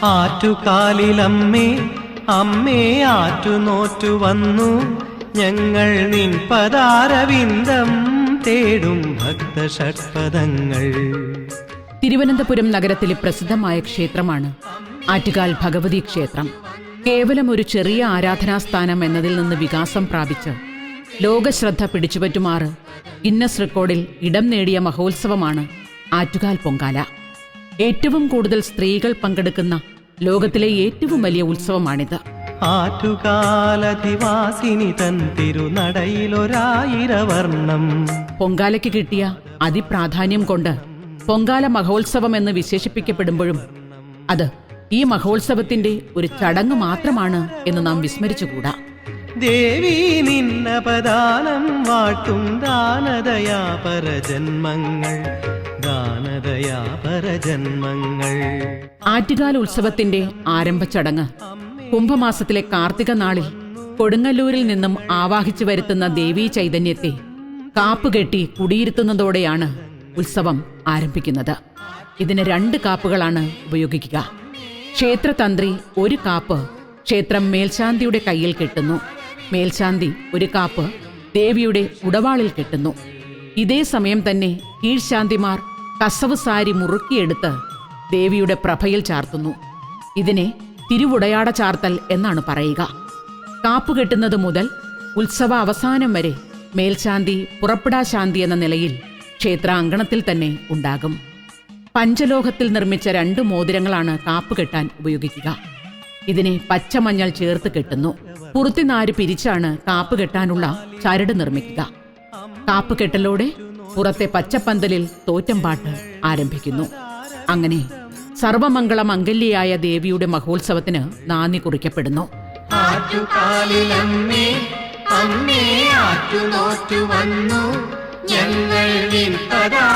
ആറ്റുകാലിലമ്മേ അമ്മേ ആറ്റുനോറ്റു വന്നു ഞങ്ങൾ നിൻ പദാരവിന്ദം തേടും ഭക്തഷഡ്പദങ്ങൾ. തിരുവനന്തപുരം നഗരത്തിലെ പ്രസിദ്ധമായ ക്ഷേത്രമാണ് ആറ്റുകാൽ ഭഗവതി ക്ഷേത്രം. കേവലം ഒരു ചെറിയ ആരാധനാസ്ഥാനം എന്നതിൽ നിന്ന് വികാസം പ്രാപിച്ച് ലോകശ്രദ്ധ പിടിച്ചുപറ്റുമാറ് ഗിന്നസ് റെക്കോർഡിൽ ഇടം നേടിയ മഹോത്സവമാണ് ആറ്റുകാൽ പൊങ്കാല. ഏറ്റവും കൂടുതൽ സ്ത്രീകൾ പങ്കെടുക്കുന്ന ലോകത്തിലെ ഏറ്റവും വലിയ ഉത്സവമാണിത്. ആറ്റുകാലധിവാസിനി തൻ തിരുനടയിലൊരായിരവർണ്ണം. പൊങ്കാലയ്ക്ക് കിട്ടിയ അതിപ്രാധാന്യം കൊണ്ട് പൊങ്കാല മഹോത്സവം എന്ന് വിശേഷിപ്പിക്കപ്പെടുമ്പോഴും അത് ഈ മഹോത്സവത്തിന്റെ ഒരു ചടങ്ങ് മാത്രമാണ് എന്ന് നാം വിസ്മരിച്ചുകൂടാ. ദേവി നിന്നപദാനം വാഴ്ത്തും ദാനദയാ പരജന്മങ്ങൾ, ദാനദയാ പരജന്മങ്ങൾ. ആറ്റുകാൽ ഉത്സവത്തിന്റെ ആരംഭ ചടങ്ങ് കുംഭമാസത്തിലെ കാർത്തിക നാളിൽ കൊടുങ്ങല്ലൂരിൽ നിന്നും ആവാഹിച്ചു വരുത്തുന്ന ദേവീ ചൈതന്യത്തെ കാപ്പുകെട്ടി കുടിയിരുത്തുന്നതോടെയാണ് ഉത്സവം ആരംഭിക്കുന്നത്. ഇതിന് 2 കാപ്പുകളാണ് ഉപയോഗിക്കുക. ക്ഷേത്രതന്ത്രി ഒരു കാപ്പ് ക്ഷേത്രം മേൽശാന്തിയുടെ കയ്യിൽ കെട്ടുന്നു. മേൽശാന്തി ഒരു കാപ്പ് ദേവിയുടെ ഉടവാളിൽ കെട്ടുന്നു. ഇതേ സമയം തന്നെ കീഴ്ശാന്തിമാർ കസവ് സാരി മുറുക്കിയെടുത്ത് ദേവിയുടെ പ്രഭയിൽ ചാർത്തുന്നു. ഇതിനെ തിരുവുടയാട ചാർത്തൽ എന്നാണ് പറയുക. കാപ്പ് കെട്ടുന്നത് മുതൽ ഉത്സവ അവസാനം വരെ മേൽശാന്തി പുറപ്പെടാശാന്തി എന്ന നിലയിൽ ക്ഷേത്ര അങ്കണത്തിൽ തന്നെ ഉണ്ടാകും. പഞ്ചലോഹത്തിൽ നിർമ്മിച്ച 2 മോതിരങ്ങളാണ് കാപ്പ് കെട്ടാൻ ഉപയോഗിക്കുക. ഇതിനെ പച്ചമഞ്ഞൾ ചേർത്ത് കെട്ടുന്നു. പുറത്തിനാര് പിരിച്ചാണ് കാപ്പ് കെട്ടാനുള്ള ചരട് നിർമ്മിക്കുക. കാപ്പ് കെട്ടലോടെ പുറത്തെ പച്ചപ്പന്തലിൽ തോറ്റംപാട്ട് ആരംഭിക്കുന്നു. അങ്ങനെ സർവമംഗള മംഗല്യയായ ദേവിയുടെ മഹോത്സവത്തിന് നാന്ദി കുറിക്കപ്പെടുന്നു. ആറ്റുകാലിലമ്മേ അമ്മേ ആറ്റുനോറ്റു വന്നു ഞങ്ങൾ നിൻ പദാ